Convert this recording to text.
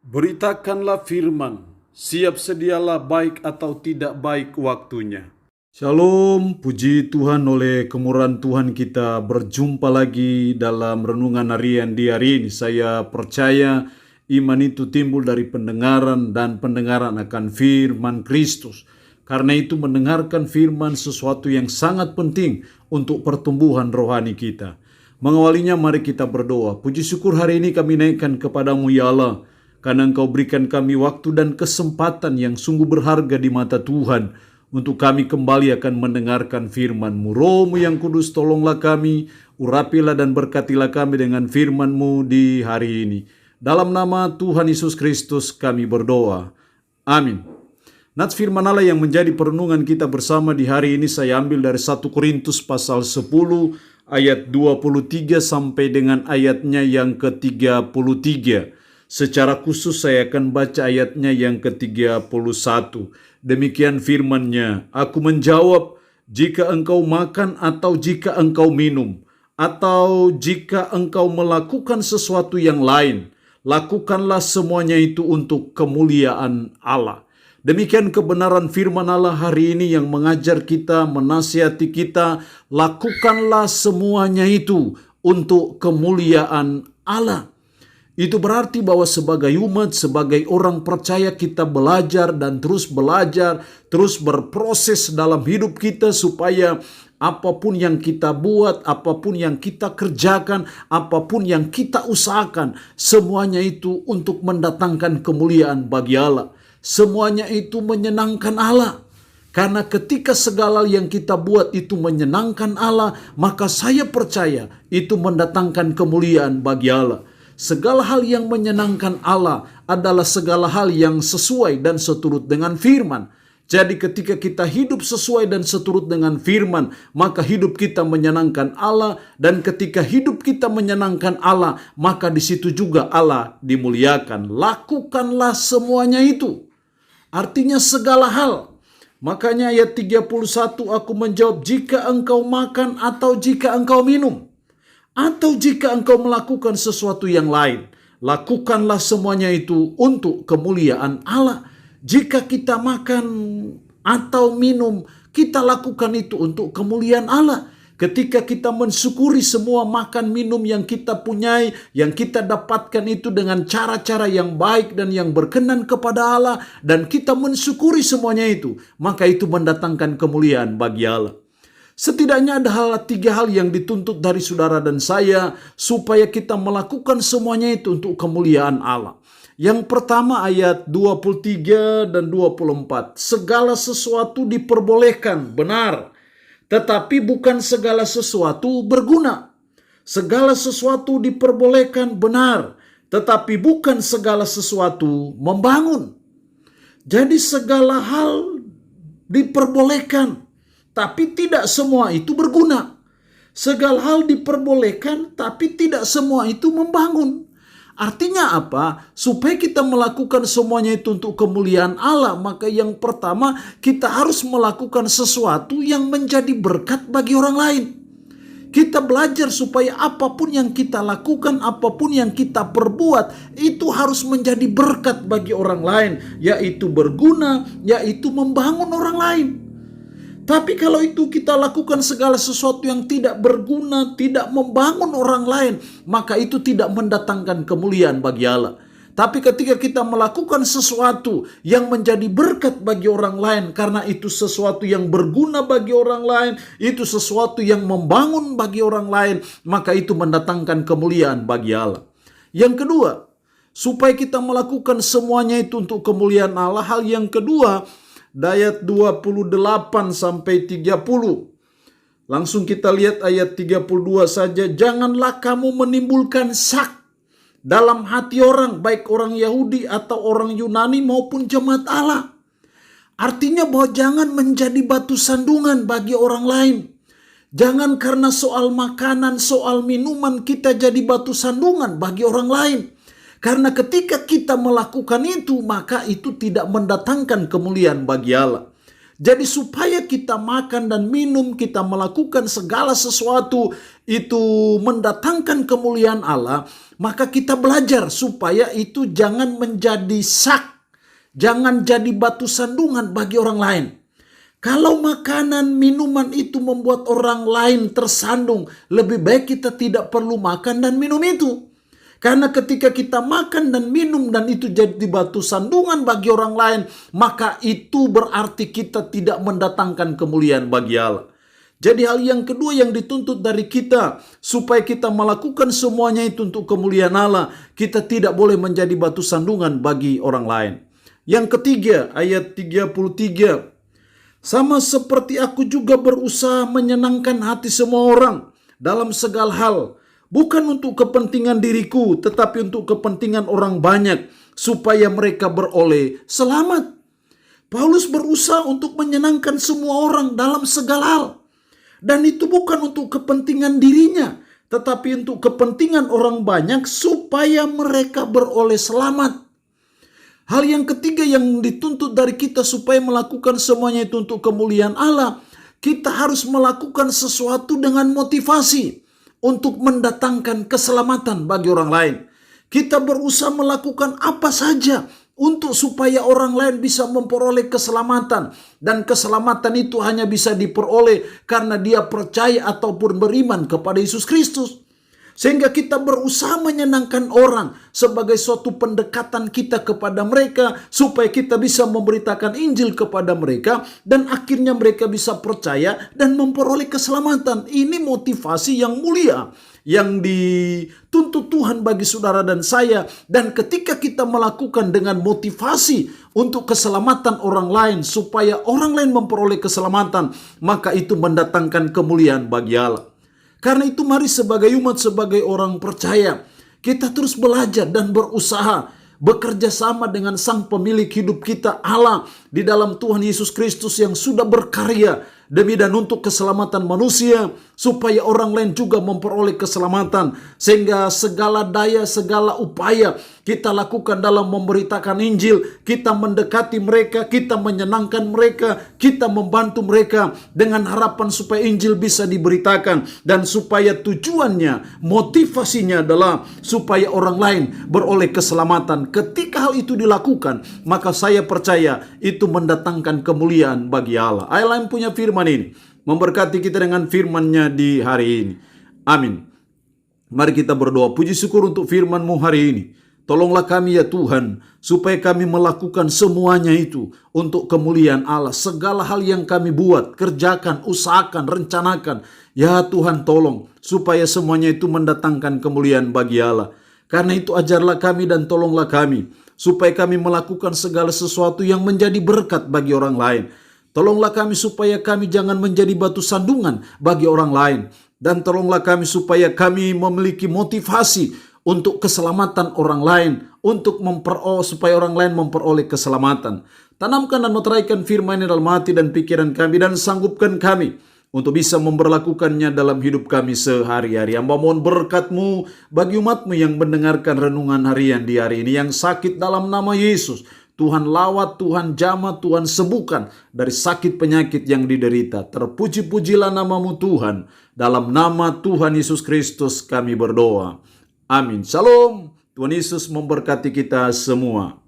Beritakanlah firman, siap sedialah baik atau tidak baik waktunya. Shalom, puji Tuhan oleh kemurahan Tuhan kita berjumpa lagi dalam renungan harian di hari ini. Saya percaya iman itu timbul dari pendengaran dan pendengaran akan firman Kristus. Karena itu mendengarkan firman sesuatu yang sangat penting untuk pertumbuhan rohani kita. Mengawalinya mari kita berdoa. Puji syukur hari ini kami naikkan kepadamu ya Allah. Karena Engkau berikan kami waktu dan kesempatan yang sungguh berharga di mata Tuhan untuk kami kembali akan mendengarkan firman-Mu. Roh-Mu yang kudus, tolonglah kami, urapilah dan berkatilah kami dengan firman-Mu di hari ini. Dalam nama Tuhan Yesus Kristus kami berdoa. Amin. Nats firman Allah yang menjadi perenungan kita bersama di hari ini saya ambil dari 1 Korintus pasal 10 ayat 23 sampai dengan ayatnya yang ke-33. Secara khusus saya akan baca ayatnya yang ke-31. Demikian firman-Nya, aku menjawab, jika engkau makan atau jika engkau minum, atau jika engkau melakukan sesuatu yang lain, lakukanlah semuanya itu untuk kemuliaan Allah. Demikian kebenaran firman Allah hari ini yang mengajar kita, menasihati kita, lakukanlah semuanya itu untuk kemuliaan Allah. Itu berarti bahwa sebagai umat, sebagai orang percaya kita belajar dan terus belajar, terus berproses dalam hidup kita supaya apapun yang kita buat, apapun yang kita kerjakan, apapun yang kita usahakan, semuanya itu untuk mendatangkan kemuliaan bagi Allah. Semuanya itu menyenangkan Allah. Karena ketika segala yang kita buat itu menyenangkan Allah, maka saya percaya itu mendatangkan kemuliaan bagi Allah. Segala hal yang menyenangkan Allah adalah segala hal yang sesuai dan seturut dengan firman. Jadi ketika kita hidup sesuai dan seturut dengan firman, maka hidup kita menyenangkan Allah. Dan ketika hidup kita menyenangkan Allah, maka di situ juga Allah dimuliakan. Lakukanlah semuanya itu. Artinya segala hal. Makanya ayat 31 aku menjawab, jika engkau makan atau jika engkau minum, atau jika engkau melakukan sesuatu yang lain, lakukanlah semuanya itu untuk kemuliaan Allah. Jika kita makan atau minum, kita lakukan itu untuk kemuliaan Allah. Ketika kita mensyukuri semua makan minum yang kita punyai, yang kita dapatkan itu dengan cara-cara yang baik dan yang berkenan kepada Allah, dan kita mensyukuri semuanya itu, maka itu mendatangkan kemuliaan bagi Allah. Setidaknya ada tiga hal yang dituntut dari saudara dan saya supaya kita melakukan semuanya itu untuk kemuliaan Allah. Yang pertama ayat 23 dan 24. Segala sesuatu diperbolehkan, benar. Tetapi bukan segala sesuatu berguna. Segala sesuatu diperbolehkan, benar. Tetapi bukan segala sesuatu membangun. Jadi segala hal diperbolehkan, tapi tidak semua itu berguna. Segala hal diperbolehkan, tapi tidak semua itu membangun. Artinya apa? Supaya kita melakukan semuanya itu untuk kemuliaan Allah, maka yang pertama kita harus melakukan sesuatu yang menjadi berkat bagi orang lain. Kita belajar supaya apapun yang kita lakukan, apapun yang kita perbuat, itu harus menjadi berkat bagi orang lain, yaitu berguna, yaitu membangun orang lain. Tapi kalau itu kita lakukan segala sesuatu yang tidak berguna, tidak membangun orang lain, maka itu tidak mendatangkan kemuliaan bagi Allah. Tapi ketika kita melakukan sesuatu yang menjadi berkat bagi orang lain, karena itu sesuatu yang berguna bagi orang lain, itu sesuatu yang membangun bagi orang lain, maka itu mendatangkan kemuliaan bagi Allah. Yang kedua, supaya kita melakukan semuanya itu untuk kemuliaan Allah, hal yang kedua, ayat 28 sampai 30. Langsung kita lihat ayat 32 saja. Janganlah kamu menimbulkan syak dalam hati orang, baik orang Yahudi atau orang Yunani maupun jemaat Allah. Artinya bahwa jangan menjadi batu sandungan bagi orang lain. Jangan karena soal makanan, soal minuman kita jadi batu sandungan bagi orang lain. Karena ketika kita melakukan itu, maka itu tidak mendatangkan kemuliaan bagi Allah. Jadi supaya kita makan dan minum, kita melakukan segala sesuatu itu mendatangkan kemuliaan Allah, maka kita belajar supaya itu jangan menjadi jangan jadi batu sandungan bagi orang lain. Kalau makanan, minuman itu membuat orang lain tersandung, lebih baik kita tidak perlu makan dan minum itu. Karena ketika kita makan dan minum dan itu jadi batu sandungan bagi orang lain, maka itu berarti kita tidak mendatangkan kemuliaan bagi Allah. Jadi hal yang kedua yang dituntut dari kita, supaya kita melakukan semuanya itu untuk kemuliaan Allah, kita tidak boleh menjadi batu sandungan bagi orang lain. Yang ketiga, ayat 33. Sama seperti aku juga berusaha menyenangkan hati semua orang dalam segala hal, bukan untuk kepentingan diriku, tetapi untuk kepentingan orang banyak, supaya mereka beroleh selamat. Paulus berusaha untuk menyenangkan semua orang dalam segala hal. Dan itu bukan untuk kepentingan dirinya, tetapi untuk kepentingan orang banyak, supaya mereka beroleh selamat. Hal yang ketiga yang dituntut dari kita supaya melakukan semuanya itu untuk kemuliaan Allah, kita harus melakukan sesuatu dengan motivasi untuk mendatangkan keselamatan bagi orang lain. Kita berusaha melakukan apa saja untuk supaya orang lain bisa memperoleh keselamatan. Dan keselamatan itu hanya bisa diperoleh karena dia percaya ataupun beriman kepada Yesus Kristus. Sehingga kita berusaha menyenangkan orang sebagai suatu pendekatan kita kepada mereka, supaya kita bisa memberitakan Injil kepada mereka, dan akhirnya mereka bisa percaya dan memperoleh keselamatan. Ini motivasi yang mulia yang dituntut Tuhan bagi saudara dan saya. Dan ketika kita melakukan dengan motivasi untuk keselamatan orang lain, supaya orang lain memperoleh keselamatan, maka itu mendatangkan kemuliaan bagi Allah. Karena itu mari sebagai umat, sebagai orang percaya, kita terus belajar dan berusaha bekerja sama dengan Sang Pemilik hidup kita, Allah, di dalam Tuhan Yesus Kristus yang sudah berkarya demi dan untuk keselamatan manusia, supaya orang lain juga memperoleh keselamatan. Sehingga segala daya, segala upaya kita lakukan dalam memberitakan Injil, kita mendekati mereka, kita menyenangkan mereka, kita membantu mereka dengan harapan supaya Injil bisa diberitakan, dan supaya tujuannya, motivasinya adalah supaya orang lain beroleh keselamatan. Ketika hal itu dilakukan, maka saya percaya itu mendatangkan kemuliaan bagi Allah. Ayat lain punya firman ini memberkati kita dengan firman-Nya di hari ini. Amin. Mari kita berdoa. Puji syukur untuk firman-Mu hari ini. Tolonglah kami ya Tuhan, supaya kami melakukan semuanya itu untuk kemuliaan Allah. Segala hal yang kami buat, kerjakan, usahakan, rencanakan, ya Tuhan tolong, supaya semuanya itu mendatangkan kemuliaan bagi Allah. Karena itu ajarlah kami dan tolonglah kami, supaya kami melakukan segala sesuatu yang menjadi berkat bagi orang lain. Tolonglah kami supaya kami jangan menjadi batu sandungan bagi orang lain. Dan tolonglah kami supaya kami memiliki motivasi untuk keselamatan orang lain, untuk supaya orang lain memperoleh keselamatan. Tanamkan dan meteraikan firman dalam hati dan pikiran kami, dan sanggupkan kami untuk bisa memberlakukannya dalam hidup kami sehari-hari. Hamba mohon berkat-Mu bagi umat-Mu yang mendengarkan renungan harian di hari ini, yang sakit dalam nama Yesus. Tuhan lawat, Tuhan jamah, Tuhan sembuhkan dari sakit penyakit yang diderita. Terpuji-pujilah nama-Mu Tuhan. Dalam nama Tuhan Yesus Kristus kami berdoa. Amin. Shalom. Tuhan Yesus memberkati kita semua.